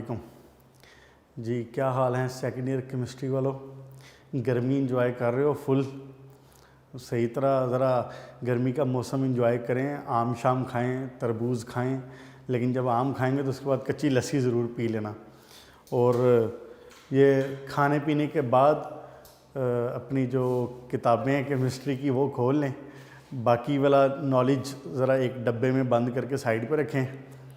वालेकुम जी। क्या हाल है सेकेंड ईयर केमिस्ट्री वालों? गर्मी इंजॉय कर रहे हो फुल? सही तरह ज़रा गर्मी का मौसम इंजॉय करें, आम शाम खाएं, तरबूज खाएं, लेकिन जब आम खाएंगे तो उसके बाद कच्ची लस्सी ज़रूर पी लेना। और ये खाने पीने के बाद अपनी जो किताबें हैं केमिस्ट्री की वो खोल लें, बाकी वाला नॉलेज ज़रा एक डब्बे में बंद करके साइड पर रखें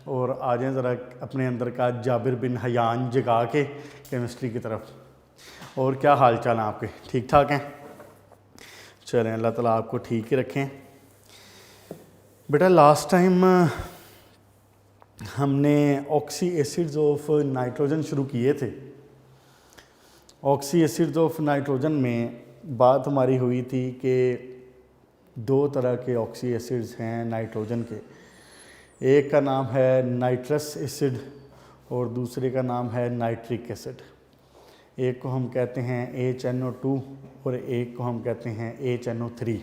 और आ जाएँ ज़रा अपने अंदर का जाबिर बिन हयान जगा के केमिस्ट्री की तरफ। और क्या हाल चाल हैं आपके? ठीक ठाक हैं? चलें, अल्लाह ताला आपको ठीक ही रखें। बेटा लास्ट टाइम हमने ऑक्सी एसिड्स ऑफ नाइट्रोजन शुरू किए थे। ऑक्सी एसिड्स ऑफ नाइट्रोजन में बात हमारी हुई थी कि दो तरह के ऑक्सी एसिड्स हैं नाइट्रोजन के। एक का नाम है नाइट्रस एसिड और दूसरे का नाम है नाइट्रिक एसिड। एक को हम कहते हैं HNO2 और एक को हम कहते हैं HNO3।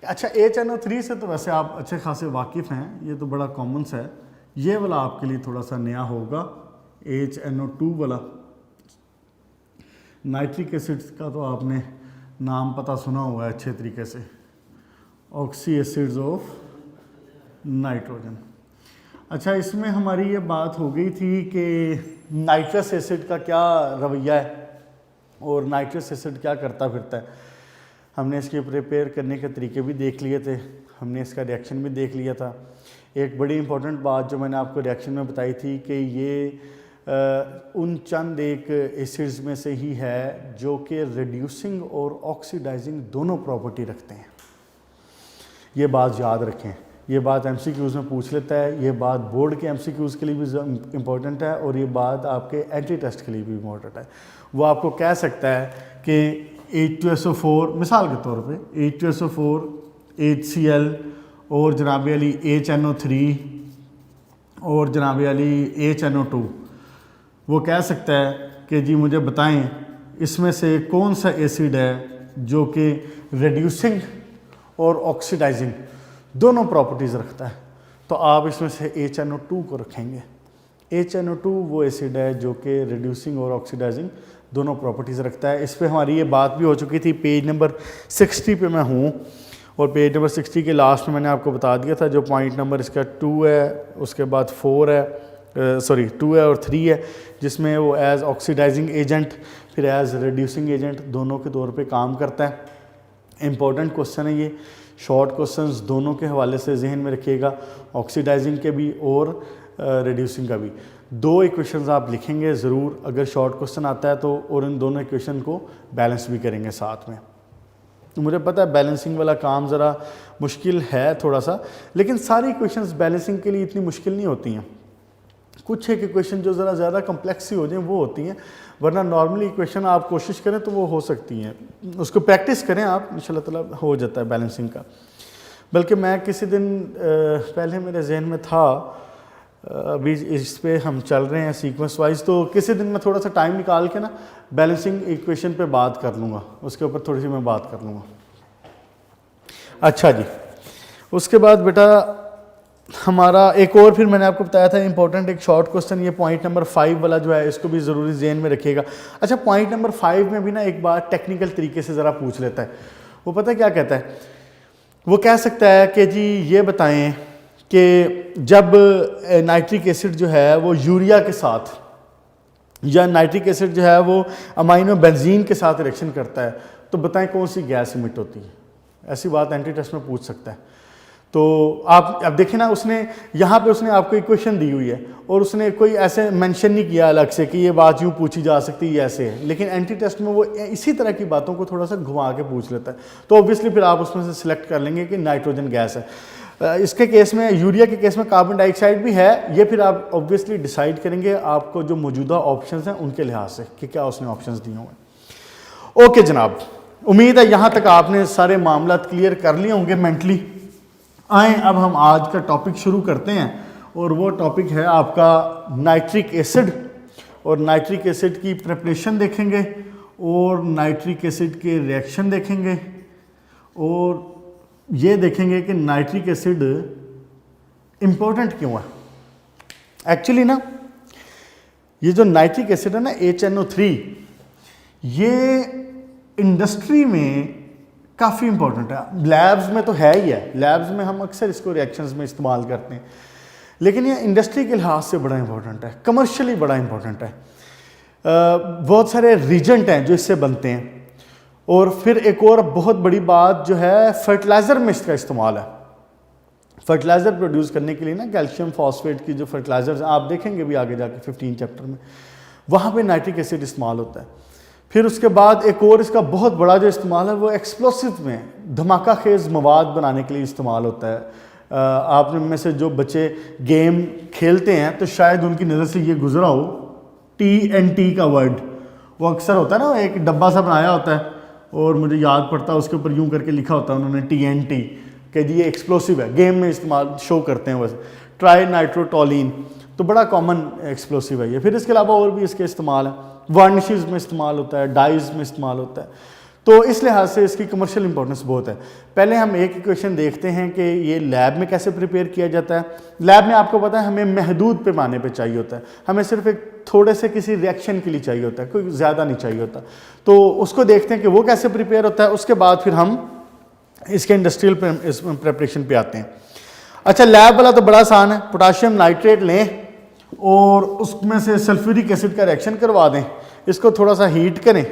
अच्छा, HNO3 से तो वैसे आप अच्छे खासे वाकिफ़ हैं, ये तो बड़ा कॉमन सा है। ये वाला आपके लिए थोड़ा सा नया होगा, HNO2 वाला। नाइट्रिक एसिड्स का तो आपने नाम पता सुना हुआ है अच्छे तरीके से, ऑक्सी एसिड्स ऑफ नाइट्रोजन। अच्छा, इसमें हमारी ये बात हो गई थी कि नाइट्रस एसिड का क्या रवैया है और नाइट्रस एसिड क्या करता फिरता है। हमने इसके प्रिपेयर करने के तरीके भी देख लिए थे, हमने इसका रिएक्शन भी देख लिया था। एक बड़ी इंपॉर्टेंट बात जो मैंने आपको रिएक्शन में बताई थी कि ये उन चंद एक एसिड्स में से ही है जो कि रिड्यूसिंग और ऑक्सीडाइजिंग दोनों प्रॉपर्टी रखते हैं। ये बात याद रखें, ये बात MCQs में पूछ लेता है, ये बात बोर्ड के MCQs के लिए भी इम्पोर्टेंट है और ये बात आपके एंट्री टेस्ट के लिए भी इम्पोर्टेंट है। वो आपको कह सकता है कि H2SO4 मिसाल के तौर पे H2SO4 HCl और जनाब अली HNO3 और जनाब अली HNO2, वो कह सकता है कि जी मुझे बताएं इसमें से कौन सा एसिड है जो कि रिड्यूसिंग और ऑक्सीडाइजिंग दोनों प्रॉपर्टीज़ रखता है। तो आप इसमें से HNO2 को रखेंगे। HNO2 वो एसिड है जो कि रिड्यूसिंग और ऑक्सीडाइजिंग दोनों प्रॉपर्टीज़ रखता है। इस पे हमारी ये बात भी हो चुकी थी। पेज नंबर 60 पे मैं हूँ और पेज नंबर 60 के लास्ट में मैंने आपको बता दिया था जो पॉइंट नंबर इसका 2 है, उसके बाद 4 है, 2 है और 3 है, जिसमें वो एज़ ऑक्सीडाइजिंग एजेंट फिर एज़ रिड्यूसिंग एजेंट दोनों के तौर पे काम करता है। इम्पॉर्टेंट क्वेश्चन है ये, शॉर्ट क्वेश्चंस दोनों के हवाले से जहन में रखिएगा, ऑक्सीडाइजिंग के भी और रिड्यूसिंग का भी। दो इक्वेशंस आप लिखेंगे ज़रूर अगर शॉर्ट क्वेश्चन आता है तो, और इन दोनों इक्वेशन को बैलेंस भी करेंगे साथ में। तो मुझे पता है बैलेंसिंग वाला काम ज़रा मुश्किल है थोड़ा सा, लेकिन सारी इक्वेशंस बैलेंसिंग के लिए इतनी मुश्किल नहीं होती हैं। कुछ एक इक्वेशन जो ज़रा ज़्यादा कम्प्लेक्स ही हो जाए वो होती हैं, वरना नॉर्मली इक्वेशन आप कोशिश करें तो वो हो सकती हैं। उसको प्रैक्टिस करें आप, इंशाल्लाह ताला हो जाता है बैलेंसिंग का। बल्कि मैं किसी दिन पहले मेरे जहन में था, अभी इस पे हम चल रहे हैं सीक्वेंस वाइज, तो किसी दिन मैं थोड़ा सा टाइम निकाल के ना बैलेंसिंग इक्वेशन पे बात कर लूँगा, उसके ऊपर थोड़ी सी मैं बात कर लूँगा। अच्छा जी, उसके बाद बेटा हमारा एक और फिर मैंने आपको बताया था इंपॉर्टेंट एक शॉर्ट क्वेश्चन, ये पॉइंट नंबर 5 वाला जो है इसको भी ज़रूरी जहन में रखिएगा। अच्छा, पॉइंट नंबर 5 में भी ना एक बात टेक्निकल तरीके से ज़रा पूछ लेता है। वो पता है क्या कहता है? वो कह सकता है कि जी ये बताएं कि जब नाइट्रिक एसिड जो है वो यूरिया के साथ या नाइट्रिक एसिड जो है वो अमाइनो बेंजीन के साथ रिएक्शन करता है तो बताएं कौन सी गैस इमिट होती है। ऐसी बात एंट्री टेस्ट में पूछ सकता है। तो आप अब देखिए ना, उसने यहाँ पे उसने आपको इक्वेशन दी हुई है और उसने कोई ऐसे मेंशन नहीं किया अलग से कि ये बात यूँ पूछी जा सकती है ऐसे है, लेकिन एंट्री टेस्ट में वो इसी तरह की बातों को थोड़ा सा घुमा के पूछ लेता है। तो ऑब्वियसली फिर आप उसमें से सिलेक्ट कर लेंगे कि नाइट्रोजन गैस है। इसके केस में, यूरिया के केस में कार्बन डाइऑक्साइड भी है, ये फिर आप ऑब्वियसली डिसाइड करेंगे आपको जो मौजूदा ऑप्शंस हैं उनके लिहाज से कि क्या उसने ऑप्शंस दिए हुए। ओके जनाब, उम्मीद है यहाँ तक आपने सारे मामला क्लियर कर लिए होंगे मेंटली। आए अब हम आज का टॉपिक शुरू करते हैं और वो टॉपिक है आपका नाइट्रिक एसिड। और नाइट्रिक एसिड की प्रिपरेशन देखेंगे और नाइट्रिक एसिड के रिएक्शन देखेंगे और ये देखेंगे कि नाइट्रिक एसिड इम्पोर्टेंट क्यों है। एक्चुअली ना ये जो नाइट्रिक एसिड है ना HNO3, ये इंडस्ट्री में काफ़ी इंपॉर्टेंट है। लैब्स में तो है ही है, लैब्स में हम अक्सर इसको रिएक्शंस में इस्तेमाल करते हैं, लेकिन ये इंडस्ट्री के लिहाज से बड़ा इंपॉर्टेंट है, कमर्शियली बड़ा इंपॉर्टेंट है। बहुत सारे रीजेंट हैं जो इससे बनते हैं। और फिर एक और बहुत बड़ी बात जो है, फर्टिलाइज़र में इसका इस्तेमाल है। फर्टिलाइज़र प्रोड्यूस करने के लिए ना कैल्शियम फॉस्फेट की जो फर्टिलाइजर्स आप देखेंगे भी आगे जाके 15 चैप्टर में, वहाँ पे नाइट्रिक एसिड इस्तेमाल होता है। फिर उसके बाद एक और इसका बहुत बड़ा जो इस्तेमाल है वो एक्सप्लोसिव में, धमाका खेज मवाद बनाने के लिए इस्तेमाल होता है। आप में से जो बच्चे गेम खेलते हैं तो शायद उनकी नज़र से ये गुजरा हो, TNT का वर्ड, वो अक्सर होता है ना, एक डब्बा सा बनाया होता है और मुझे याद पड़ता है उसके ऊपर यूं करके लिखा होता है उन्होंने TNT, कि जी ये एक्सप्लोसिव है, गेम में इस्तेमाल शो करते हैं वैसे। ट्राई नाइट्रोटोलिन तो बड़ा कॉमन एक्सप्लोसिव है ये। फिर इसके अलावा और भी इसके इस्तेमाल है, वार्निशेस में इस्तेमाल होता है, डाइज में इस्तेमाल होता है। तो इस लिहाज से इसकी कमर्शियल इंपॉर्टेंस बहुत है। पहले हम एक इक्वेशन देखते हैं कि ये लैब में कैसे प्रिपेयर किया जाता है। लैब में आपको पता है हमें महदूद पैमाने पे चाहिए होता है, हमें सिर्फ एक थोड़े से किसी रिएक्शन के लिए चाहिए होता है, कोई ज़्यादा नहीं चाहिए होता। तो उसको देखते हैं कि वो कैसे प्रिपेयर होता है, उसके बाद फिर हम इसके इंडस्ट्रियल प्रेपरेशन पे आते हैं। अच्छा, लैब वाला तो बड़ा आसान है, पोटाशियम नाइट्रेट लें और उसमें से सल्फ्यूरिक एसिड का रिएक्शन करवा दें, इसको थोड़ा सा हीट करें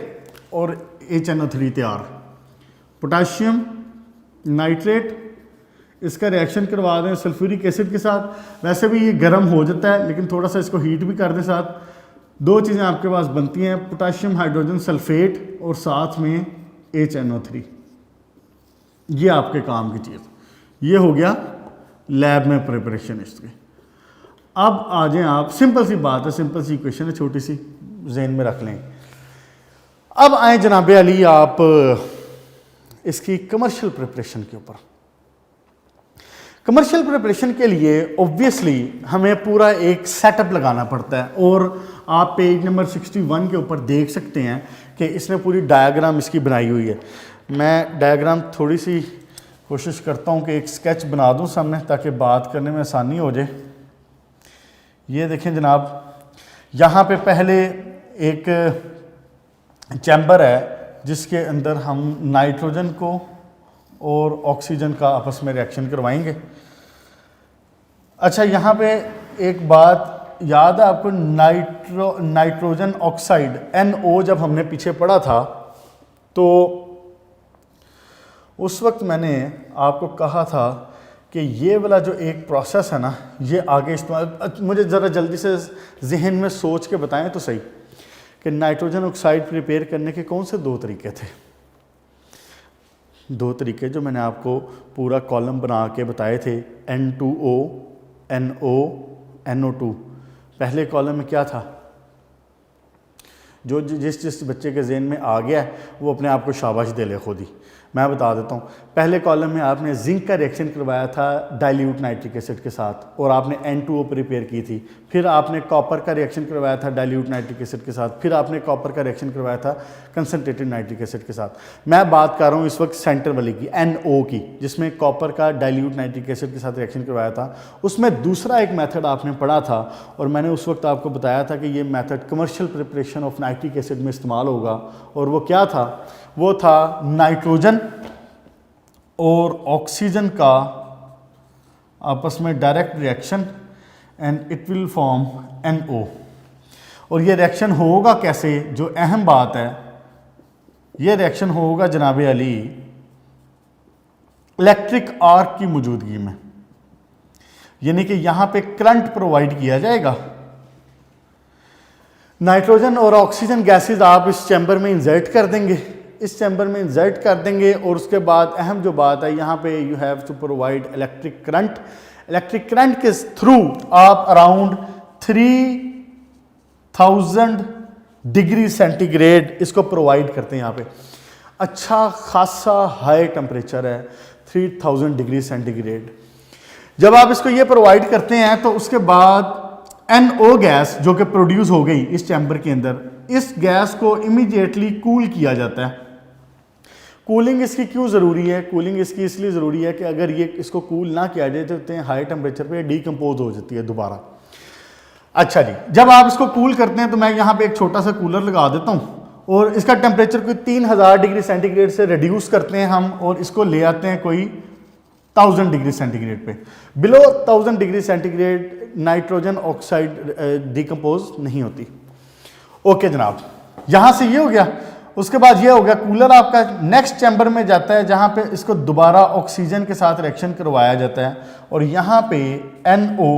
और HNO3 तैयार। पोटाशियम नाइट्रेट, इसका रिएक्शन करवा दें सल्फ्यूरिक एसिड के साथ। वैसे भी ये गर्म हो जाता है, लेकिन थोड़ा सा इसको हीट भी कर दें साथ। दो चीज़ें आपके पास बनती हैं, पोटाशियम हाइड्रोजन सल्फेट और साथ में HNO3। ये आपके काम की चीज़, ये हो गया लैब में प्रिपरेशन इसके। अब आ जाएं आप, सिंपल सी बात है, सिंपल सी इक्वेशन है, छोटी सी जहन में रख लें। अब आए जनाब अली आप इसकी कमर्शियल प्रिपरेशन के ऊपर। कमर्शियल प्रिपरेशन के लिए ऑब्वियसली हमें पूरा एक सेटअप लगाना पड़ता है, और आप पेज नंबर 61 के ऊपर देख सकते हैं कि इसने पूरी डायग्राम इसकी बनाई हुई है। मैं डायग्राम थोड़ी सी कोशिश करता हूँ कि एक स्केच बना दूँ सामने, ताकि बात करने में आसानी हो जाए। ये देखें जनाब, यहाँ पे पहले एक चैम्बर है जिसके अंदर हम नाइट्रोजन को और ऑक्सीजन का आपस में रिएक्शन करवाएंगे। अच्छा, यहाँ पे एक बात याद है आपको, नाइट्रोजन ऑक्साइड NO जब हमने पीछे पढ़ा था तो उस वक्त मैंने आपको कहा था कि ये वाला जो एक प्रोसेस है ना, ये आगे इस्तेमाल, मुझे ज़रा जल्दी से जहन में सोच के बताएं तो सही कि नाइट्रोजन ऑक्साइड प्रिपेयर करने के कौन से दो तरीके थे। दो तरीके जो मैंने आपको पूरा कॉलम बना के बताए थे, N2O, NO, NO2। पहले कॉलम में क्या था, जो जिस बच्चे के जहन में आ गया वो अपने आप को शाबाश दे ले खुद ही। मैं बता देता हूँ, पहले कॉलम में आपने जिंक का रिएक्शन करवाया था डाइल्यूट नाइट्रिक एसिड के साथ और आपने N2O प्रिपेयर की थी। फिर आपने कॉपर का रिएक्शन करवाया था डाइल्यूट नाइट्रिक एसिड के साथ। फिर आपने कॉपर का रिएक्शन करवाया था कंसनट्रेटेड नाइट्रिक एसिड के साथ। मैं बात कर रहा हूँ इस वक्त सेंटर वाली की, NO की, जिसमें कॉपर का डाइल्यूट नाइट्रिक एसिड के साथ रिएक्शन करवाया था। उसमें दूसरा एक मेथड आपने पढ़ा था और मैंने उस वक्त आपको बताया था कि ये method commercial preparation of nitric acid में इस्तेमाल होगा। और वो क्या था, वो था नाइट्रोजन और ऑक्सीजन का आपस में direct reaction and it will form NO। और ये रिएक्शन होगा कैसे, जो अहम बात है, ये रिएक्शन होगा जनाब अली इलेक्ट्रिक आर्क की मौजूदगी में, यानी कि यहां पे करंट प्रोवाइड किया जाएगा। नाइट्रोजन और ऑक्सीजन गैसेस आप इस चैम्बर में इंसर्ट कर देंगे, इस चैम्बर में इंसर्ट कर देंगे और उसके बाद अहम जो बात है, यहाँ पे you have to provide electric current. Electric current के थ्रू आप अराउंड 3000 डिग्री सेंटीग्रेड इसको प्रोवाइड करते हैं। यहाँ पे अच्छा खासा हाई टेम्परेचर है, 3000 डिग्री सेंटीग्रेड। जब आप इसको ये प्रोवाइड करते हैं तो उसके बाद NO गैस जो कि प्रोड्यूस हो गई इस चैम्बर के अंदर, इस गैस को इमीडिएटली कूल किया जाता है। कूलिंग इसकी क्यों ज़रूरी है, कूलिंग इसकी इसलिए ज़रूरी है कि अगर ये इसको कूल ना किया जाए तो हाई टेम्परेचर पे डिकम्पोज हो जाती है दोबारा। अच्छा जी, जब आप इसको कूल करते हैं तो मैं यहाँ पे एक छोटा सा कूलर लगा देता हूँ और इसका टेम्परेचर कोई 3000 डिग्री सेंटीग्रेड से रिड्यूस करते हैं हम और इसको ले आते हैं कोई 1000 डिग्री सेंटीग्रेड पे। Below 1000 degree centigrade nitrogen oxide decompose नहीं होती। ओके जनाब, यहाँ से ये हो गया। उसके बाद ये हो गया, कूलर आपका नेक्स्ट चैम्बर में जाता है जहाँ पे इसको दोबारा ऑक्सीजन के साथ रिएक्शन करवाया जाता है और यहाँ पे NO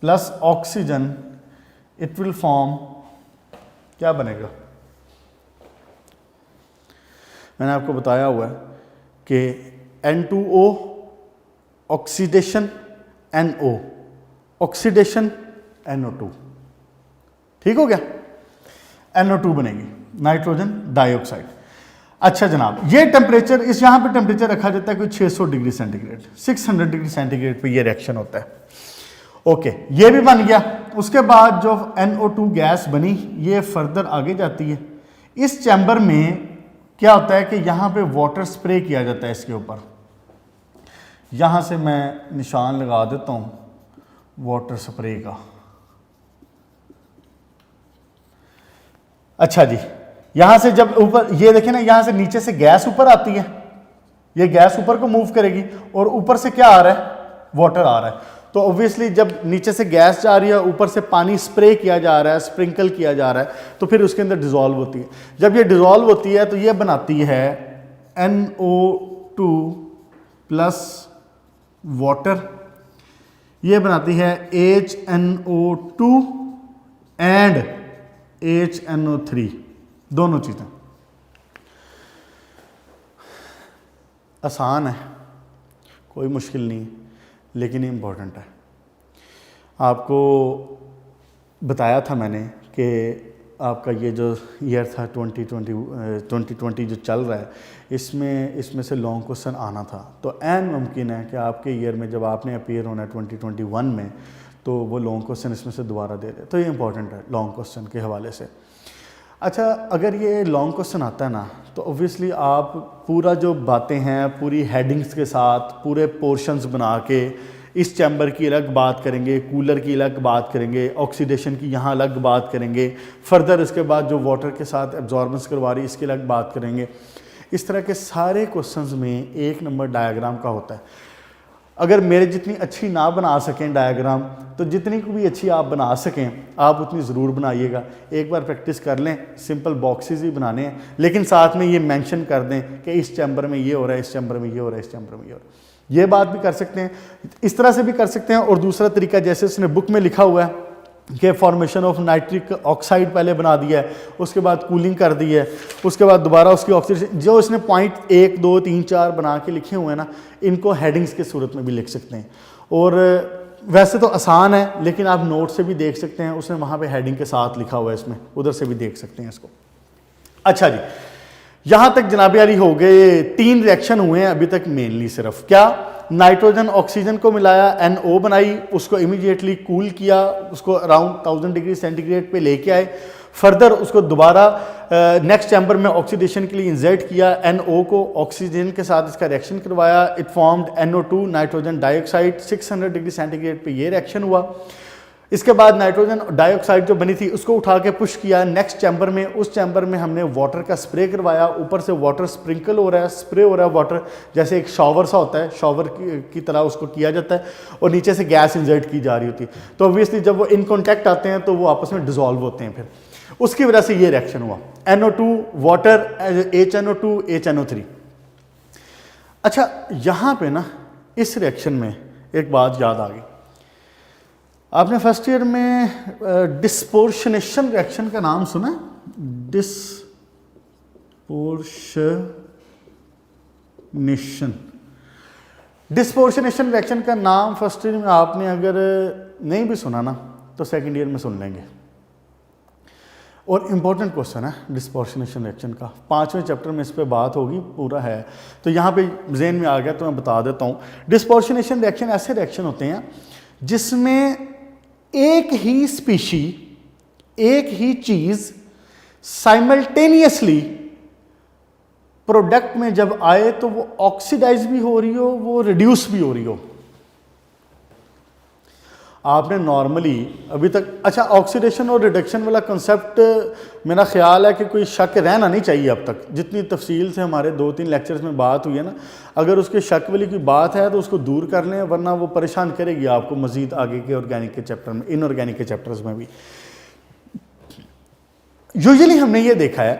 plus oxygen it will form, क्या बनेगा, मैंने आपको बताया हुआ है कि N2O oxidation NO oxidation NO2, ठीक हो गया, NO2 बनेगी, नाइट्रोजन डाइऑक्साइड। अच्छा जनाब, ये टेम्परेचर, इस यहाँ पे टेम्परेचर रखा जाता है कोई 600 डिग्री सेंटीग्रेड, 600 डिग्री सेंटीग्रेड पे ये रिएक्शन होता है। ओके, ये भी बन गया। उसके बाद जो NO2 गैस बनी ये फर्दर आगे जाती है। इस चैम्बर में क्या होता है कि यहाँ पे वाटर स्प्रे किया जाता है इसके ऊपर। यहाँ से मैं निशान लगा देता हूँ वाटर स्प्रे का। अच्छा जी, यहाँ से जब ऊपर ये देखें ना, यहाँ से नीचे से गैस ऊपर आती है, ये गैस ऊपर को मूव करेगी और ऊपर से क्या आ रहा है, वाटर आ रहा है। तो ऑब्वियसली जब नीचे से गैस जा रही है, ऊपर से पानी स्प्रे किया जा रहा है, स्प्रिंकल किया जा रहा है, तो फिर उसके अंदर डिजॉल्व होती है। जब ये डिजॉल्व होती है तो ये बनाती है NO2 प्लस वाटर, ये बनाती है HNO2 एंड HNO3, दोनों चीज़ें। आसान है, कोई मुश्किल नहीं, लेकिन इम्पोर्टेंट है। आपको बताया था मैंने कि आपका ये जो ईयर था 2020 जो चल रहा है, इसमें से लॉन्ग क्वेश्चन आना था। तो एन मुमकिन है कि आपके ईयर में जब आपने अपीयर होना है 2021 में, तो वो लॉन्ग क्वेश्चन इसमें से दोबारा दे दे। तो ये इंपॉर्टेंट है लॉन्ग क्वेश्चन के हवाले से। अच्छा, अगर ये लॉन्ग क्वेश्चन आता है ना, तो ऑब्वियसली आप पूरा जो बातें हैं पूरी हेडिंग्स के साथ पूरे पोर्शंस बना के इस चैम्बर की अलग बात करेंगे, कूलर की अलग बात करेंगे, ऑक्सीडेशन की यहाँ अलग बात करेंगे, फर्दर इसके बाद जो वाटर के साथ एब्जॉर्बेंस करवा रही है इसकी अलग बात करेंगे। इस तरह के सारे क्वेश्चंस में 1 नंबर डायग्राम का होता है। अगर मेरे जितनी अच्छी ना बना सकें डायग्राम, तो जितनी को भी अच्छी आप बना सकें आप उतनी ज़रूर बनाइएगा। एक बार प्रैक्टिस कर लें, सिंपल बॉक्सेस ही बनाने हैं, लेकिन साथ में ये मेंशन कर दें कि इस चैम्बर में ये हो रहा है, इस चैम्बर में ये हो रहा है, इस चैम्बर में ये हो रहा है। ये बात भी कर सकते हैं, इस तरह से भी कर सकते हैं। और दूसरा तरीका, जैसे उसने बुक में लिखा हुआ है कि फॉर्मेशन ऑफ नाइट्रिक ऑक्साइड पहले बना दिया है, उसके बाद कूलिंग कर दी है, उसके बाद दोबारा उसकी ऑक्सीडेशन, जो इसने पॉइंट 1 2 3 4 बना के लिखे हुए हैं ना, इनको हेडिंग्स के सूरत में भी लिख सकते हैं। और वैसे तो आसान है, लेकिन आप नोट से भी देख सकते हैं, उसने वहाँ पे हेडिंग के साथ लिखा हुआ है, इसमें उधर से भी देख सकते हैं इसको। अच्छा जी, यहाँ तक जनाब यारी हो गए। 3 रिएक्शन हुए हैं अभी तक मेनली, सिर्फ क्या, नाइट्रोजन ऑक्सीजन को मिलाया, NO बनाई, उसको इमीडिएटली कूल किया, उसको अराउंड 1000 डिग्री सेंटीग्रेड पे लेके आए, फर्दर उसको दोबारा नेक्स्ट चैम्बर में ऑक्सीडेशन के लिए इंजर्ट किया, NO को ऑक्सीजन के साथ इसका रिएक्शन करवाया, it formed NO2 nitrogen dioxide, 600 degree centigrade पे ये रिएक्शन हुआ। इसके बाद नाइट्रोजन डाइऑक्साइड जो बनी थी उसको उठा के पुश किया नेक्स्ट चैम्बर में, उस चैम्बर में हमने वाटर का स्प्रे करवाया, ऊपर से वाटर स्प्रिंकल हो रहा है, स्प्रे हो रहा है वाटर, जैसे एक शावर सा होता है, शावर की तरह उसको किया जाता है, और नीचे से गैस इंजर्ट की जा रही होती है। तो ऑब्वियसली जब वो इन कॉन्टैक्ट आते हैं तो वो आपस में डिजॉल्व होते हैं, फिर उसकी वजह से ये रिएक्शन हुआ, NO2 वाटर, HNO2 HNO3। अच्छा, यहाँ पे ना इस रिएक्शन में एक बात याद आ गई, आपने फर्स्ट ईयर में डिस्पोर्शनेशन रिएक्शन का नाम सुना? डिस्पोर्शनेशन रिएक्शन का नाम फर्स्ट ईयर में आपने अगर नहीं भी सुना ना, तो सेकंड ईयर में सुन लेंगे। और इम्पोर्टेंट क्वेश्चन है डिस्पोर्शनेशन रिएक्शन का, 5वें चैप्टर में इस पे बात होगी, पूरा है, तो यहाँ पे ज़हन में आ गया तो मैं बता देता हूँ। डिस्पोर्शनेशन रिएक्शन ऐसे रिएक्शन होते हैं जिसमें एक ही स्पीशी, एक ही चीज साइमल्टेनियसली प्रोडक्ट में जब आए तो वो ऑक्सीडाइज भी हो रही हो, वो रिड्यूस भी हो रही हो। आपने नॉर्मली अभी तक, अच्छा ऑक्सीडेशन और रिडक्शन वाला कंसेप्ट मेरा ख्याल है कि कोई शक रहना नहीं चाहिए अब तक, जितनी तफसील से हमारे 2-3 लेक्चर्स में बात हुई है ना, अगर उसके शक वाली कोई बात है तो उसको दूर कर लें, वरना वो परेशान करेगी आपको मज़ीद आगे के ऑर्गेनिक के चैप्टर में, इनऑर्गेनिक के चैप्टर्स में भी। यूजुअली हमने ये देखा है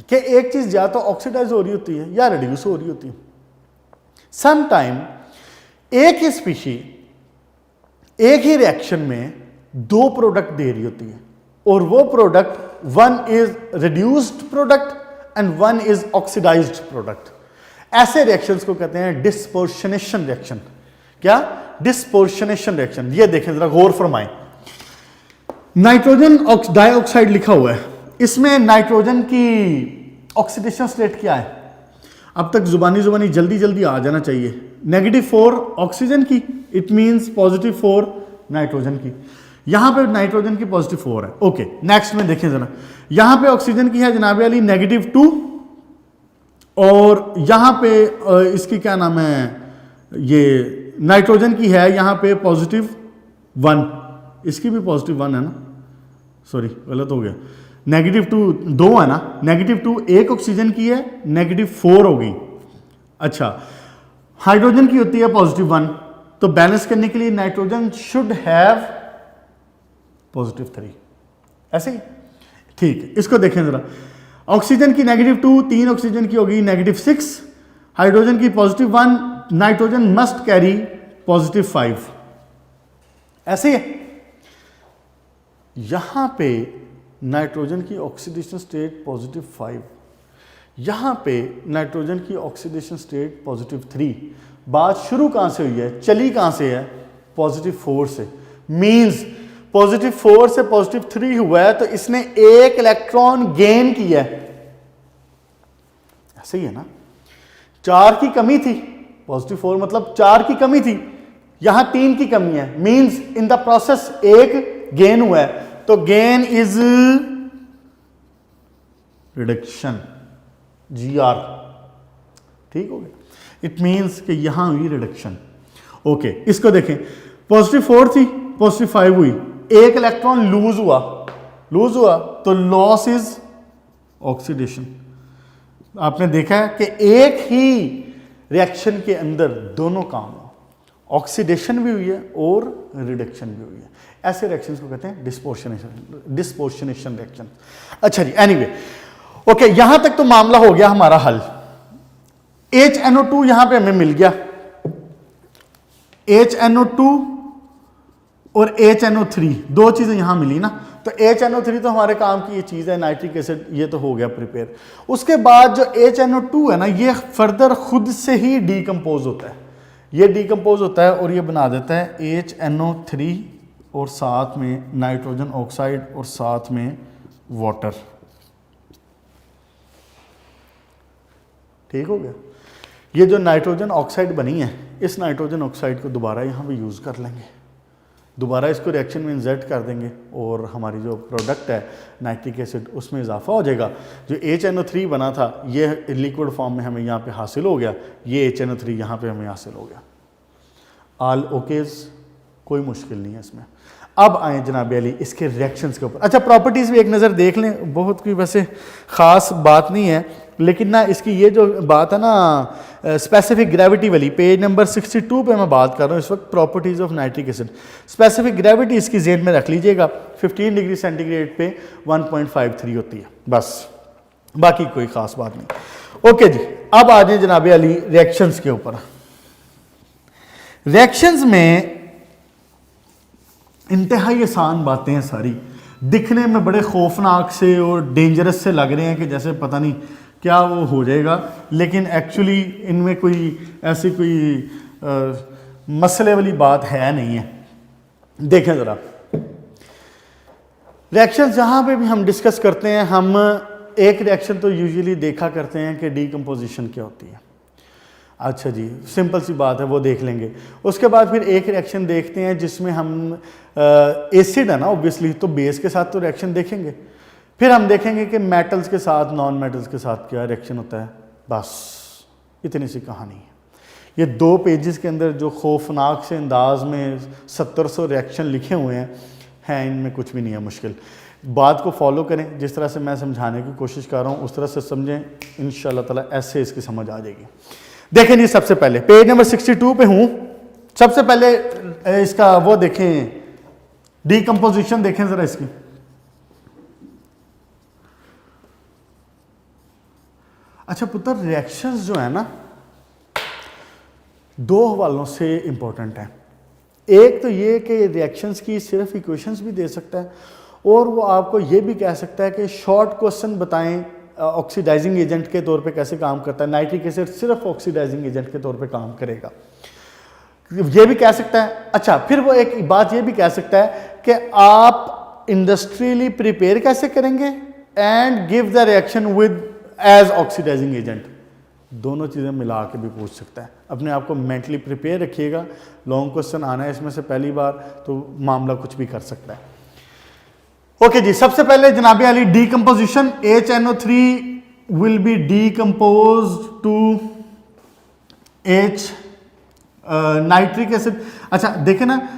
कि एक चीज़ या तो ऑक्सीडाइज हो रही होती है या रिड्यूस हो रही होती है। सम टाइम एक ही स्पीशी एक ही रिएक्शन में 2 प्रोडक्ट दे रही होती है, और वो product one is reduced product and one is oxidised product. ऐसे रिएक्शंस को कहते हैं डिस्पोर्शनेशन रिएक्शन। क्या? Disproportionation reaction. ये देखें जरा, गौर फरमाएं, नाइट्रोजन डाइऑक्साइड लिखा हुआ है, इसमें नाइट्रोजन की ऑक्सीडेशन स्टेट क्या है? अब तक जुबानी जल्दी जल्दी आ जाना चाहिए। -4 ऑक्सीजन की, इट मींस +4 नाइट्रोजन की। यहां पे नाइट्रोजन की +4 है। ओके, नेक्स्ट में देखें जरा, यहां पे ऑक्सीजन की है जनाब अली -2, और यहां पे इसकी क्या नाम है, ये नाइट्रोजन की है यहां पे +1, इसकी भी +1 है ना, सॉरी गलत हो गया, -2 2 है ना, -2 एक ऑक्सीजन की है, -4 हो गई। अच्छा, हाइड्रोजन की होती है +1, तो बैलेंस करने के लिए नाइट्रोजन शुड हैव +3, ऐसे ही। ठीक, इसको देखें जरा, ऑक्सीजन की -2, 3 ऑक्सीजन की होगी -6, हाइड्रोजन की +1, नाइट्रोजन मस्ट कैरी +5, ऐसे ही। यहां पे नाइट्रोजन की ऑक्सीडेशन स्टेट +5, यहां पे नाइट्रोजन की ऑक्सीडेशन स्टेट +3। बात शुरू कहां से हुई है, चली कहां से है? +4 से। मींस +4 से +3 हुआ है, तो इसने 1 इलेक्ट्रॉन गेन किया है, ऐसे ही है ना। 4 की कमी थी, +4 मतलब 4 की कमी थी, यहां 3 की कमी है, means in the process 1 gain हुआ है, तो गेन इज रिडक्शन, GR। ठीक हो गया, इट मींस कि यहां हुई रिडक्शन। ओके, इसको देखें, +4 थी, +5 हुई, 1 इलेक्ट्रॉन लूज हुआ, तो लॉस इज ऑक्सीडेशन। आपने देखा है कि एक ही रिएक्शन के अंदर दोनों काम हुआ, ऑक्सीडेशन भी हुई है और रिडक्शन भी हुई है। ऐसे रिएक्शंस को कहते हैं डिस्पोर्शनेशन रिएक्शन। अच्छा जी, एनीवे, ओके, यहां तक तो मामला हो गया हमारा हल। HNO2 यहां पे हमें मिल गया, HNO2 और HNO3 2 चीजें यहां मिली ना, तो HNO3 तो हमारे काम की ये चीज है, नाइट्रिक एसिड, ये तो हो गया प्रिपेयर। उसके बाद जो HNO2 है ना, ये फर्दर खुद से ही डीकंपोज होता है, ये डीकंपोज होता है और ये बना देता है HNO3 और साथ में नाइट्रोजन ऑक्साइड और साथ में वाटर। ठीक हो गया। ये जो नाइट्रोजन ऑक्साइड बनी है, इस नाइट्रोजन ऑक्साइड को दोबारा यहाँ पे यूज़ कर लेंगे, दोबारा इसको रिएक्शन में इंजर्ट कर देंगे और हमारी जो प्रोडक्ट है नाइट्रिक एसिड उसमें इजाफा हो जाएगा। जो HNO3 बना था ये लिक्विड फॉर्म में हमें यहाँ पे हासिल हो गया, ये HNO3 यहाँ पे हमें हासिल हो गया। ऑल ओकेज, कोई मुश्किल नहीं है इसमें। अब आए जनाब अली इसके रिएक्शंस के ऊपर। अच्छा, प्रॉपर्टीज़ भी एक नज़र देख लें, बहुत कोई वैसे ख़ास बात नहीं है, लेकिन ना इसकी ये जो बात है ना स्पेसिफिक ग्रेविटी वाली, पेज नंबर 62 पे मैं बात कर रहा हूँ इस वक्त, properties of nitric acid. Specific gravity इसकी जेन में रख लीजिएगा, 15 डिग्री सेंटीग्रेड पे 1.53 होती है, बस, बाकी कोई ख़ास बात नहीं। ओके जी, अब आ जाए जनाब अली रिएक्शंस के ऊपर। रिएक्शंस में इंतहाई आसान बातें हैं सारी, दिखने में बड़े खौफनाक से और डेंजरस से लग रहे हैं कि जैसे पता नहीं क्या वो हो जाएगा, लेकिन एक्चुअली इनमें कोई ऐसी कोई मसले वाली बात है नहीं है। देखें ज़रा, रिएक्शन जहाँ पे भी हम डिस्कस करते हैं, हम एक रिएक्शन तो यूजुअली देखा करते हैं कि डीकम्पोजिशन क्या होती है। अच्छा जी, सिंपल सी बात है, वो देख लेंगे। उसके बाद फिर एक रिएक्शन देखते हैं जिसमें हम एसिड है ना ऑब्वियसली, तो बेस के साथ तो रिएक्शन देखेंगे, फिर हम देखेंगे कि मेटल्स के साथ नॉन मेटल्स के साथ क्या रिएक्शन होता है। बस इतनी सी कहानी है। ये 2 पेजेस के अंदर जो खौफनाक से अंदाज में 1700 रिएक्शन लिखे हुए हैं इनमें कुछ भी नहीं है मुश्किल। बात को फॉलो करें, जिस तरह से मैं समझाने की कोशिश कर रहा हूँ उस तरह से समझें, इंशाल्लाह ताला ऐसे इसकी समझ आ जाएगी। देखें जी, सबसे पहले पेज नंबर 62 पे हूँ। सबसे पहले इसका वो देखें, डीकम्पोजिशन देखें ज़रा इसकी। अच्छा पुत्र, रिएक्शंस जो है ना 2 हवालों से इंपॉर्टेंट है। एक तो ये कि रिएक्शंस की सिर्फ इक्वेशंस भी दे सकता है, और वो आपको ये भी कह सकता है कि शॉर्ट क्वेश्चन बताएं ऑक्सीडाइजिंग एजेंट के तौर पे कैसे काम करता है। नाइट्रिक एसिड सिर्फ ऑक्सीडाइजिंग एजेंट के तौर पे काम करेगा, ये भी कह सकता है। अच्छा, फिर वो एक बात ये भी कह सकता है कि आप इंडस्ट्रियली प्रिपेयर कैसे करेंगे and give the reaction with as oxidising agent. दोनों चीज़ें मिला के भी पूछ सकता है। अपने आप को मेंटली प्रिपेयर रखिएगा, लॉन्ग क्वेश्चन आना है इसमें से पहली बार, तो मामला कुछ भी कर सकता है। ओके जी, सबसे पहले जनाबे अली decomposition, HNO3 will be decomposed to H nitric acid. अच्छा देखें ना,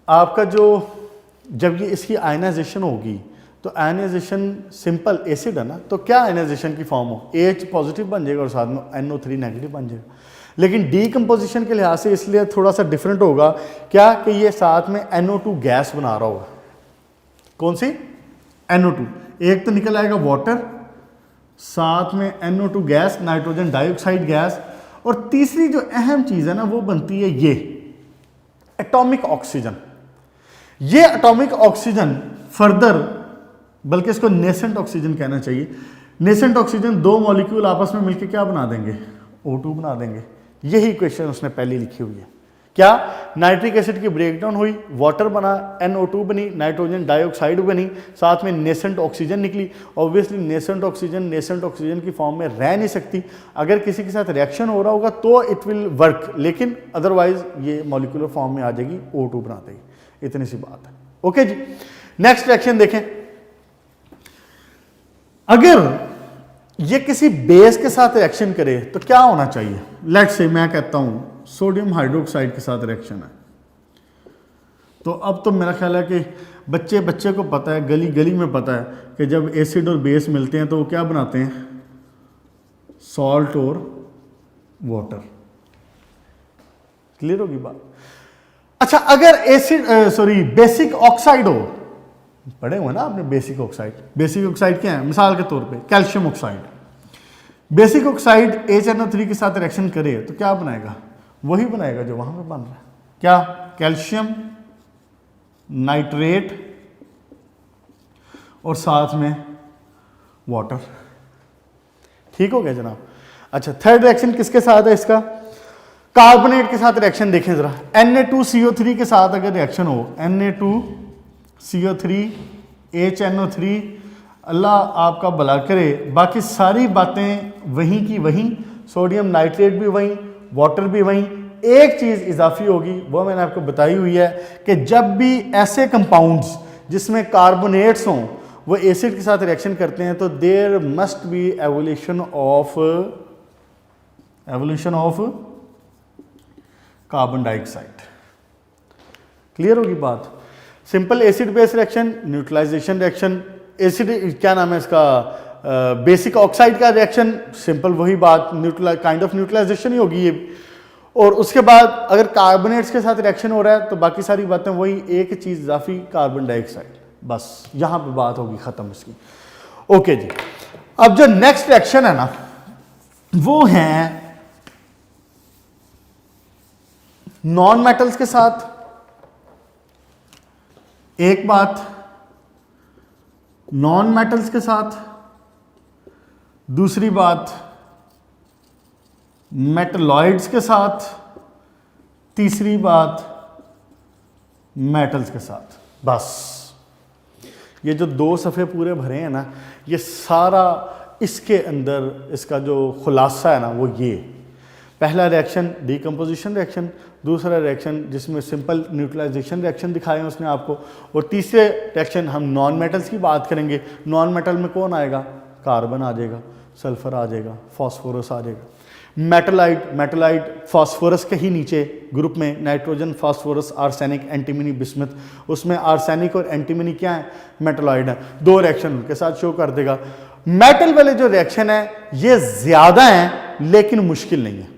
आपका जो जब ये इसकी आयनाइजेशन होगी तो आयनाइजेशन सिंपल एसिड है ना, तो क्या आयनाइजेशन की फॉर्म हो, H पॉजिटिव बन जाएगा और साथ में NO3 नेगेटिव बन जाएगा। लेकिन डीकम्पोजिशन के लिहाज से इसलिए थोड़ा सा डिफरेंट होगा, क्या कि ये साथ में NO2 गैस बना रहा होगा। कौन सी? NO2। एक तो निकल आएगा वाटर, साथ में NO2 gas, nitrogen dioxide gas, और तीसरी जो अहम चीज है ना वो बनती है ये एटॉमिक ऑक्सीजन। ये एटॉमिक ऑक्सीजन फर्दर, बल्कि इसको नेसेंट ऑक्सीजन कहना चाहिए। नेसेंट ऑक्सीजन 2 मॉलिक्यूल आपस में मिलकर क्या बना देंगे? O2 बना देंगे। यही इक्वेशन उसने पहले लिखी हुई है। क्या? नाइट्रिक एसिड की ब्रेकडाउन हुई, वाटर बना, NO2 बनी, नाइट्रोजन डाइऑक्साइड बनी, साथ में नेसेंट ऑक्सीजन निकली। ऑब्वियसली नेसेंट ऑक्सीजन की फॉर्म में रह नहीं सकती। अगर किसी के साथ रिएक्शन हो रहा होगा तो इट विल वर्क, लेकिन अदरवाइज ये मॉलिक्यूलर फॉर्म में आ जाएगी, O2 बना देगी। इतनी सी बात है। ओके जी, नेक्स्ट रिएक्शन देखें। अगर ये किसी बेस के साथ रिएक्शन करे तो क्या होना चाहिए? लेट्स से मैं कहता हूं सोडियम हाइड्रोक्साइड के साथ रिएक्शन है, तो अब तो मेरा ख्याल है कि बच्चे को पता है, गली गली में पता है कि जब एसिड और बेस मिलते हैं तो वो क्या बनाते हैं? सॉल्ट और वाटर। क्लियर होगी बात? अच्छा, अगर बेसिक ऑक्साइड हो, पढ़े हुए ना आपने बेसिक ऑक्साइड क्या है? मिसाल के तौर पे calcium oxide. Basic oxide HNO3 के साथ रिएक्शन करे तो क्या बनाएगा? वही बनाएगा जो वहां पे बन रहा है। क्या? कैल्शियम नाइट्रेट और साथ में वाटर। ठीक हो गया जनाब? अच्छा, थर्ड रिएक्शन किसके साथ है इसका? कार्बोनेट के साथ रिएक्शन देखें जरा। Na2CO3 के साथ अगर रिएक्शन हो, Na2CO3 HNO3, अल्लाह आपका भला करे, बाकी सारी बातें वहीं की वहीं, सोडियम नाइट्रेट भी वहीं, वाटर भी वहीं। एक चीज इजाफी होगी, वो मैंने आपको बताई हुई है कि जब भी ऐसे कंपाउंड्स जिसमें कार्बोनेट्स हों वो एसिड के साथ रिएक्शन करते हैं तो there must be evolution of carbon dioxide. Clear होगी बात? Simple acid base reaction, neutralisation reaction, acid क्या नाम है इसका, बेसिक ऑक्साइड का रिएक्शन, सिंपल वही बात, काइंड ऑफ न्यूट्रलाइजेशन ही होगी ये। और उसके बाद अगर कार्बोनेट्स के साथ रिएक्शन हो रहा है तो बाकी सारी बातें वही, एक चीज इजाफी, कार्बन डाइऑक्साइड। बस यहां पे बात होगी खत्म इसकी। ओके जी, अब जो नेक्स्ट रिएक्शन है ना वो है नॉन मेटल्स के साथ। एक बात नॉन मेटल्स के साथ, दूसरी बात मेटलॉइड्स के साथ, तीसरी बात मेटल्स के साथ। बस ये जो 2 सफ़े पूरे भरे हैं ना, ये सारा इसके अंदर इसका जो खुलासा है ना वो ये। पहला रिएक्शन डीकम्पोजिशन रिएक्शन, दूसरा रिएक्शन जिसमें सिंपल न्यूट्रलाइजेशन रिएक्शन दिखाए हैं उसने आपको, और तीसरे रिएक्शन हम नॉन मेटल्स की बात करेंगे। नॉन मेटल में कौन आएगा? कार्बन आ जाएगा, सल्फर आ जाएगा, फास्फोरस आ जाएगा। मेटलाइट फास्फोरस के ही नीचे ग्रुप में nitrogen, phosphorus, arsenic, antimony, bismuth, उसमें आर्सेनिक और एंटीमनी क्या है, मेटलाइड है। दो रिएक्शन उनके साथ शो कर देगा। मेटल वाले जो रिएक्शन है ये ज्यादा है लेकिन मुश्किल नहीं है।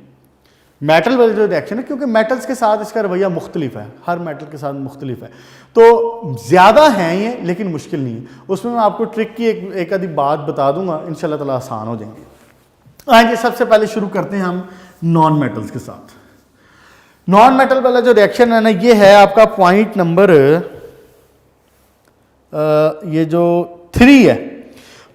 मेटल वाले जो रिएक्शन है, क्योंकि मेटल्स के साथ इसका रवैया मुख्तलिफ है, हर मेटल के साथ मुख्तलिफ है, तो ज्यादा है ये लेकिन मुश्किल नहीं है। उसमें मैं आपको ट्रिक की एक आधी बात बता दूंगा, इंशाल्लाह ताला आसान हो जाएंगे। आइए सबसे पहले शुरू करते हैं हम नॉन मेटल्स के साथ। नॉन मेटल वाला जो रिएक्शन है ना, ये है आपका पॉइंट नंबर ये जो 3 है,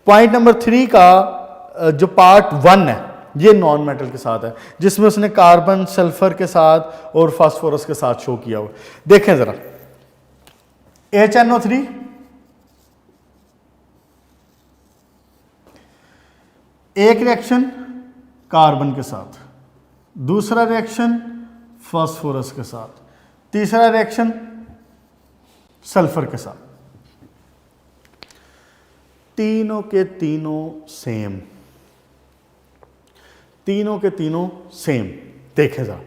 पॉइंट नंबर 3 का जो पार्ट 1 है ये नॉन मेटल के साथ है, जिसमें उसने कार्बन, सल्फर के साथ और फास्फोरस के साथ शो किया हुआ। देखें जरा, HNO3 एक रिएक्शन कार्बन के साथ, दूसरा रिएक्शन फास्फोरस के साथ, तीसरा रिएक्शन सल्फर के साथ, तीनों के तीनों सेम, तीनों के तीनों सेम। देखें जरा,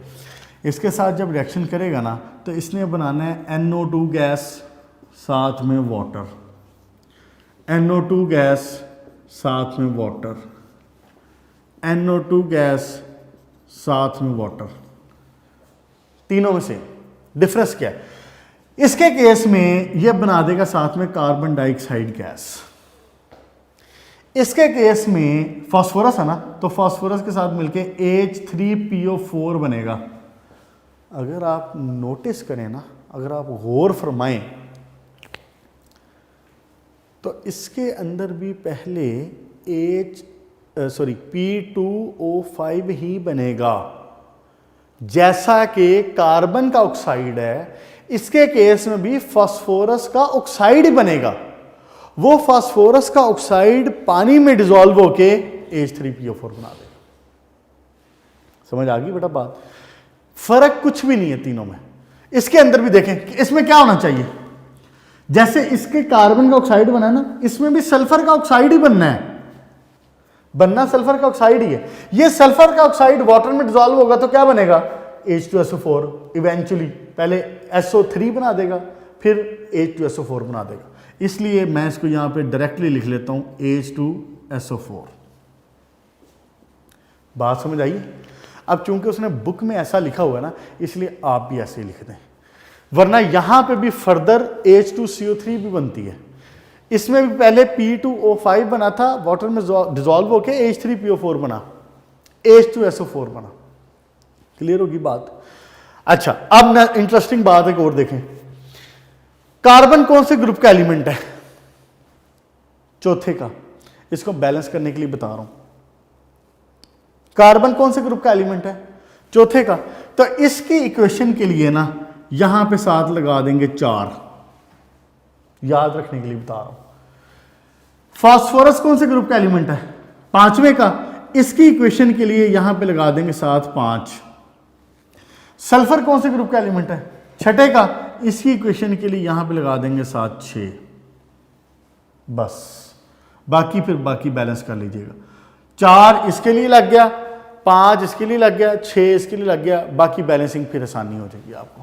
इसके साथ जब रिएक्शन करेगा ना तो इसने बनाना है NO2 गैस साथ में वाटर, NO2 गैस साथ में वाटर, NO2 गैस साथ में वाटर, तीनों में से डिफरेंस क्या है? इसके केस में यह बना देगा साथ में कार्बन डाइऑक्साइड गैस। इसके केस में फास्फोरस है ना, तो फास्फोरस के साथ मिलके H3PO4 बनेगा। अगर आप नोटिस करें ना, अगर आप गौर फरमाएं तो इसके अंदर भी पहले P2O5 ही बनेगा, जैसा कि कार्बन का ऑक्साइड है, इसके केस में भी फास्फोरस का ऑक्साइड ही बनेगा। वो फास्फोरस का ऑक्साइड पानी में डिसॉल्व होके H3PO4 बना देगा। समझ आ गई बेटा बात? फर्क कुछ भी नहीं है तीनों में। इसके अंदर भी देखें कि इसमें क्या होना चाहिए, जैसे इसके कार्बन का ऑक्साइड बना है ना, इसमें भी सल्फर का ऑक्साइड ही बनना है, बनना सल्फर का ऑक्साइड ही है। ये सल्फर का ऑक्साइड वाटर में डिसॉल्व होगा तो क्या बनेगा, H2SO4। इवेंचुअली पहले SO3 बना देगा, फिर H2SO4 बना देगा। इसलिए मैं इसको यहां पे डायरेक्टली लिख लेता हूं H2SO4। बात समझ आई? अब चूंकि उसने बुक में ऐसा लिखा हुआ है ना, इसलिए आप भी ऐसे ही लिख दें, वरना यहां पे भी फर्दर H2CO3 भी बनती है। इसमें भी पहले P2O5 बना था, वाटर में डिसॉल्व होके H3PO4 बना, H2SO4 बना। क्लियर होगी बात? अच्छा, अब ना इंटरेस्टिंग बात एक और देखें, कार्बन कौन से ग्रुप का एलिमेंट है? चौथे का। इसको बैलेंस करने के लिए बता रहा हूं। कार्बन कौन से ग्रुप का एलिमेंट है? चौथे का। तो इसकी इक्वेशन के लिए ना यहां पे साथ लगा देंगे 4, याद रखने के लिए बता रहा हूं। फास्फोरस कौन से ग्रुप का एलिमेंट है? 5वें का। इसकी इक्वेशन के लिए यहां पे लगा देंगे साथ 5। सल्फर कौन से ग्रुप का एलिमेंट है? 6ठे का। इसकी इक्वेशन के लिए यहां पे लगा देंगे साथ 6। बस, बाकी फिर बाकी बैलेंस कर लीजिएगा। 4 इसके लिए लग गया, 5 इसके लिए लग गया, 6 इसके लिए लग गया, बाकी बैलेंसिंग फिर आसानी हो जाएगी आपको।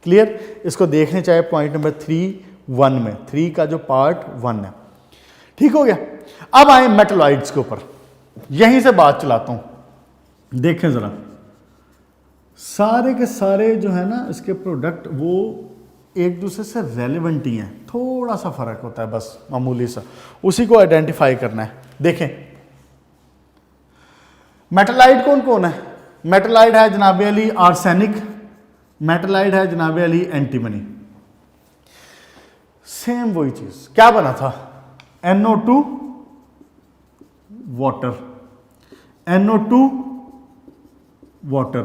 क्लियर? इसको देखने चाहे पॉइंट नंबर 3(1) में, 3 का जो पार्ट 1 है। ठीक हो गया? अब आए मेटलॉइड्स के ऊपर, यहीं से बात चलाता हूं। देखें जरा, सारे के सारे जो है ना इसके प्रोडक्ट वो एक दूसरे से रेलेवेंट ही हैं, थोड़ा सा फर्क होता है बस मामूली सा, उसी को आइडेंटिफाई करना है। देखें मेटलाइड कौन कौन है? मेटलाइड है जनाब अली आर्सेनिक, मेटलाइड है जनाब अली एंटीमनी। सेम वही चीज, क्या बना था? NO2 water, NO2 water.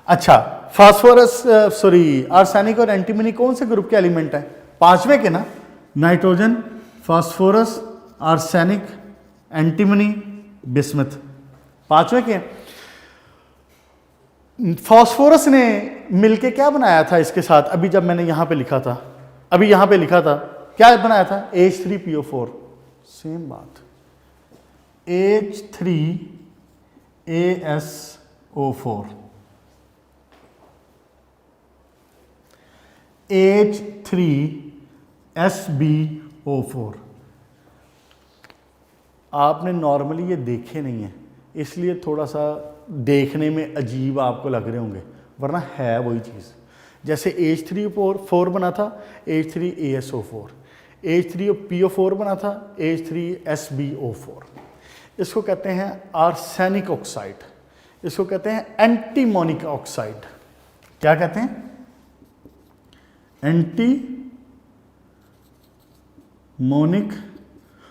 अच्छा, फास्फोरस आर्सेनिक और एंटीमनी कौन से ग्रुप के एलिमेंट है? 5वें के ना, nitrogen, phosphorus, arsenic, antimony, bismuth, 5वें के। फास्फोरस ने मिलके क्या बनाया था इसके साथ? अभी जब मैंने यहां पे लिखा था, अभी यहां पे लिखा था, क्या बनाया था? H3PO4। सेम बात, H3 ASO4, H3SbO4। आपने नॉर्मली ये देखे नहीं है, इसलिए थोड़ा सा देखने में अजीब आपको लग रहे होंगे, वरना है वही चीज़। जैसे H3PO4 बना था, H3ASO4, H3PO4 बना था, H3SbO4। इसको कहते हैं आर्सेनिक ऑक्साइड, इसको कहते हैं एंटीमोनिक ऑक्साइड। क्या कहते हैं? एंटीमोनिक,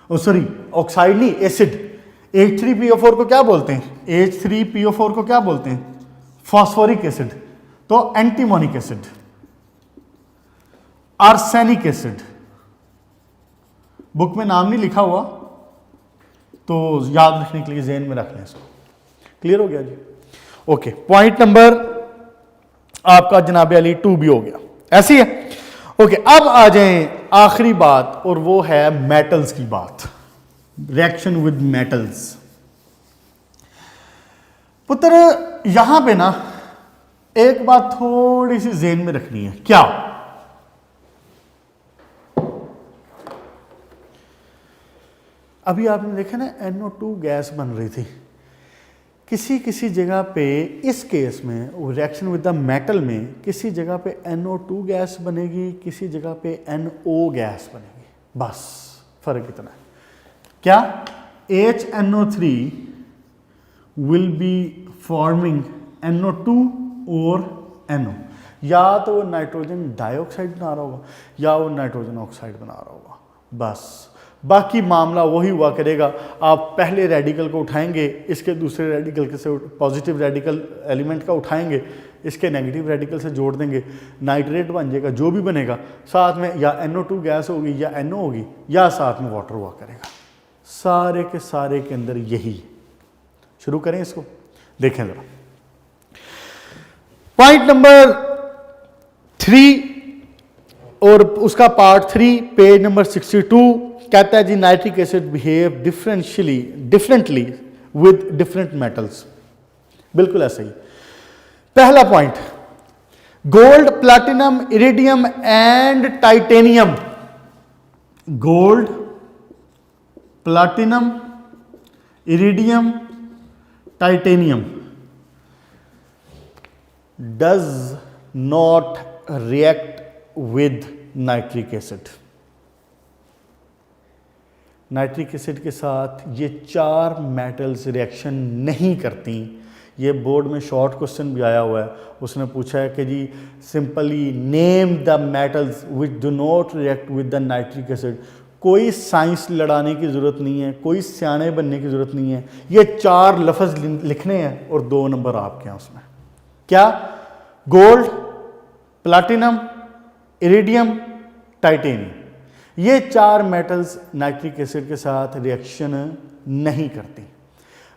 सॉरी ऑक्साइड नहीं, एसिड। H3PO4 को क्या बोलते हैं? H3PO4 को क्या बोलते हैं? Phosphoric acid. तो एंटीमोनिक एसिड, आर्सेनिक एसिड। बुक में नाम नहीं लिखा हुआ तो याद रखने के लिए ज़हन में रख लें इसको। क्लियर हो गया जी? ओके, पॉइंट नंबर आपका जनाब अली 2 भी हो गया, ऐसी है। ओके, अब आ जाएं आखिरी बात, और वो है मेटल्स की बात, रिएक्शन विद मेटल्स। पुत्र यहां पे ना एक बात थोड़ी सी ज़हन में रखनी है। क्या? अभी आपने देखा ना NO2 गैस बन रही थी, किसी किसी जगह पे, इस केस में रिएक्शन विद द मेटल में किसी जगह पे NO2 गैस बनेगी, किसी जगह पे NO गैस बनेगी, बस फर्क इतना है। क्या? HNO3 will be forming NO2 और NO, या तो वो नाइट्रोजन डाइऑक्साइड बना रहा होगा या वो नाइट्रोजन ऑक्साइड बना रहा होगा, बस। बाकी मामला वही हुआ करेगा। आप पहले रेडिकल को उठाएंगे, इसके दूसरे रेडिकल के से पॉजिटिव रेडिकल एलिमेंट का उठाएंगे, इसके नेगेटिव रेडिकल से जोड़ देंगे, नाइट्रेट बन जाएगा। जो भी बनेगा साथ में या NO2 गैस होगी या NO होगी या साथ में वाटर हुआ करेगा। सारे के सारे के अंदर यही है। शुरू करें इसको, देखें जरा। पॉइंट नंबर 3 और उसका पार्ट 3 पेज नंबर 62 कहता है जी nitric acid behave differently with different metals. बिल्कुल ऐसा ही। पहला point, gold, platinum, iridium and titanium. Gold, platinum, iridium, titanium does not react with nitric acid. Nitric acid के साथ ये 4 मेटल्स रिएक्शन नहीं करती। ये बोर्ड में शॉर्ट क्वेश्चन भी आया हुआ है, उसने पूछा है कि जी simply name the metals which do not react with the nitric acid. कोई साइंस लड़ाने की ज़रूरत नहीं है, कोई सियाने बनने की ज़रूरत नहीं है, ये 4 लफ्ज़ लिखने हैं और 2 नंबर आपके हैं उसमें। क्या? Gold, platinum, iridium, titanium. ये 4 मेटल्स नाइट्रिक एसिड के साथ रिएक्शन नहीं करती।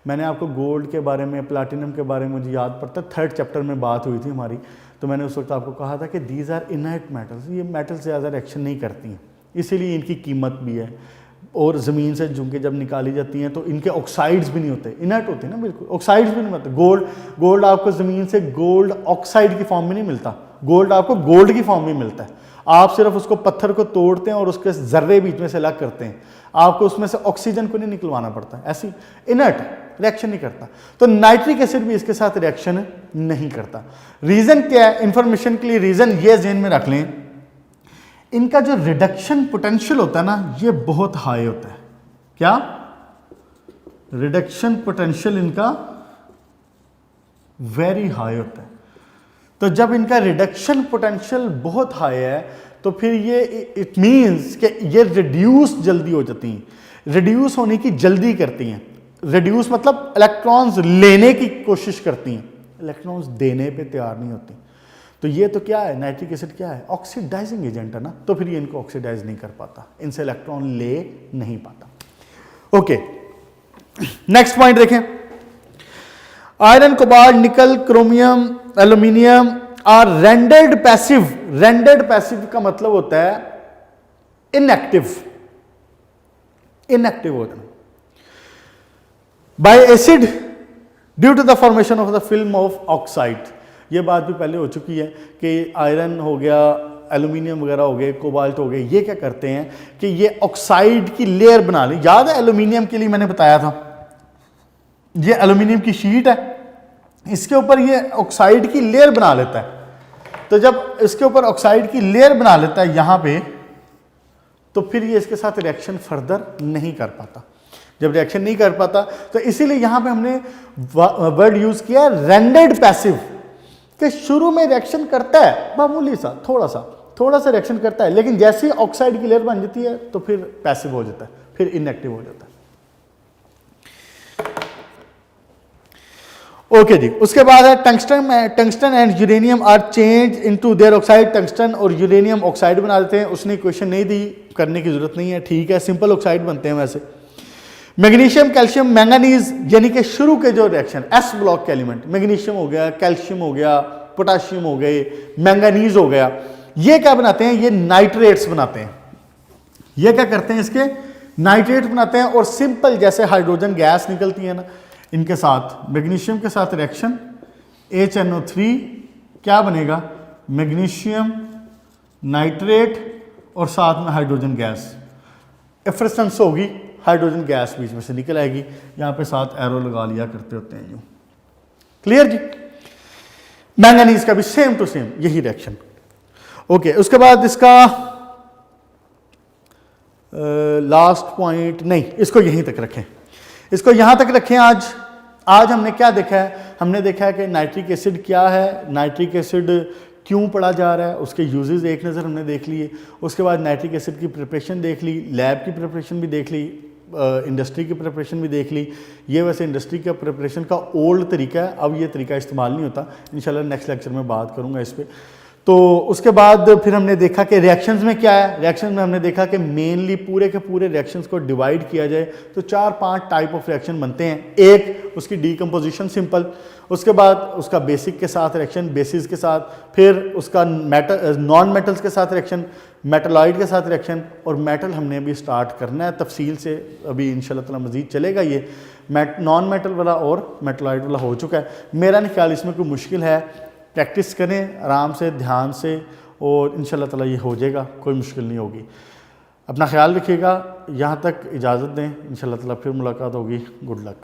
मैंने आपको गोल्ड के बारे में, प्लैटिनम के बारे में मुझे याद पड़ता है 3rd चैप्टर में बात हुई थी हमारी, तो मैंने उस वक्त आपको कहा था कि दीज आर इनर्ट मेटल्स, ये मेटल्स ज़्यादा रिएक्शन नहीं करती हैं, इसीलिए इनकी कीमत भी है। और ज़मीन से झुमके जब निकाली जाती हैं तो इनके ऑक्साइड्स भी नहीं होते, इनर्ट होते हैं ना, बिल्कुल ऑक्साइड्स भी नहीं होते। गोल्ड आपको ज़मीन से गोल्ड ऑक्साइड की फॉर्म में नहीं मिलता, गोल्ड आपको गोल्ड की फॉर्म में मिलता है। आप सिर्फ उसको पत्थर को तोड़ते हैं और उसके जर्रे बीच में से अलग करते हैं, आपको उसमें से ऑक्सीजन को नहीं निकलवाना पड़ता। ऐसी इनर्ट रिएक्शन नहीं करता। तो नाइट्रिक एसिड भी इसके साथ रिएक्शन नहीं करता। रीज़न क्या है? इंफॉर्मेशन के लिए रीज़न ये ज़हन में रख लें, इनका जो रिडक्शन पोटेंशियल होता है ना, ये बहुत हाई होता है। क्या? रिडक्शन पोटेंशियल इनका वेरी हाई होता है। तो जब इनका रिडक्शन पोटेंशियल बहुत हाई है तो फिर ये इट मीन्स कि ये रिड्यूस जल्दी हो जाती हैं। रिड्यूस होने की जल्दी करती हैं। रिड्यूस मतलब इलेक्ट्रॉन्स लेने की कोशिश करती हैं, इलेक्ट्रॉन्स देने पे तैयार नहीं होती। तो ये तो क्या है? नाइट्रिक एसिड क्या है? ऑक्सीडाइजिंग एजेंट है ना, तो फिर ये इनको ऑक्सीडाइज नहीं कर पाता, इनसे इलेक्ट्रॉन ले नहीं पाता। ओके, नेक्स्ट पॉइंट देखें। Iron, cobalt, nickel, chromium, aluminium are rendered passive. Rendered passive का मतलब होता है इनएक्टिव, इनएक्टिव होता है by acid due to the formation of the film of oxide. ये बात भी पहले हो चुकी है कि आयरन हो गया, एल्यूमिनियम वगैरह हो गए, कोबाल्ट हो गए, ये क्या करते हैं कि ये ऑक्साइड की लेयर बना ली। याद है एल्यूमिनियम के लिए मैंने बताया था, ये एल्यूमिनियम की शीट है, इसके ऊपर ये ऑक्साइड की लेयर बना लेता है। तो जब इसके ऊपर ऑक्साइड की लेयर बना लेता है यहां पे, तो फिर ये इसके साथ रिएक्शन फर्दर नहीं कर पाता। जब रिएक्शन नहीं कर पाता तो इसीलिए यहां पे हमने वर्ड यूज किया रेंडेड पैसिव, कि शुरू में रिएक्शन करता है मामूली सा, थोड़ा सा रिएक्शन करता है, लेकिन जैसे ही ऑक्साइड की लेयर बन जाती है तो फिर पैसिव हो जाता है, फिर इनएक्टिव हो जाता है। ओके जी, उसके बाद है tungsten and uranium are change into their oxide. Tungsten और यूरेनियम ऑक्साइड बना देते हैं। उसने क्वेश्चन नहीं दी, करने की जरूरत नहीं है, ठीक है, सिंपल ऑक्साइड बनते हैं वैसे। मैग्नीशियम, कैल्शियम, मैंगनीज, यानी कि शुरू के जो रिएक्शन एस ब्लॉक के एलिमेंट, मैग्नीशियम हो गया, कैल्शियम हो गया, पोटाशियम हो गए, मैंगनीज हो गया, ये क्या बनाते हैं, ये नाइट्रेट्स बनाते हैं। ये क्या करते हैं, इसके नाइट्रेट बनाते हैं। और सिंपल जैसे हाइड्रोजन गैस निकलती है ना, इनके साथ मैग्नीशियम के साथ रिएक्शन HNO3 क्या बनेगा, मैग्नीशियम नाइट्रेट और साथ में हाइड्रोजन गैस, एफ्रेसेंस होगी, हाइड्रोजन गैस बीच में से निकल आएगी। यहां पे साथ एरो लगा लिया करते होते हैं यूं। क्लियर जी। मैंगनीज का भी सेम टू सेम यही रिएक्शन। ओके, उसके बाद इसका लास्ट पॉइंट नहीं, इसको यहीं तक रखें, इसको यहां तक रखें। आज हमने क्या देखा है, हमने देखा है कि नाइट्रिक एसिड क्या है, नाइट्रिक एसिड क्यों पढ़ा जा रहा है, उसके यूजेस एक नज़र हमने देख लिए। उसके बाद नाइट्रिक एसिड की प्रिपरेशन देख ली, लैब की प्रिपरेशन भी देख ली, इंडस्ट्री की प्रिपरेशन भी देख ली। ये वैसे इंडस्ट्री का प्रिपरेशन का ओल्ड तरीका है, अब ये तरीका इस्तेमाल नहीं होता। इंशाल्लाह नेक्स्ट लेक्चर में बात करूंगा इस पर। तो उसके बाद फिर हमने देखा कि रिएक्शंस में क्या है। रिएक्शंस में हमने देखा कि मेनली पूरे के पूरे रिएक्शंस को डिवाइड किया जाए तो 4-5 टाइप ऑफ रिएक्शन बनते हैं। एक, उसकी डीकम्पोजिशन सिंपल, उसके बाद उसका बेसिक के साथ रिएक्शन, बेसिस के साथ, फिर उसका नॉन मेटल्स के साथ रिएक्शन, मेटलॉइड के साथ रिएक्शन, और मेटल हमने अभी स्टार्ट करना है तफसील से, अभी इंशाल्लाह ताला मज़ीद चलेगा। ये नॉन मेटल वाला और मेटलॉइड वाला हो चुका है। मेरा नहीं ख्याल इसमें कोई मुश्किल है, प्रैक्टिस करें आराम से, ध्यान से, और इंशाल्लाह ताला ये हो जाएगा, कोई मुश्किल नहीं होगी। अपना ख्याल रखिएगा, यहाँ तक इजाज़त दें, इंशाल्लाह ताला फिर मुलाकात होगी। Good luck.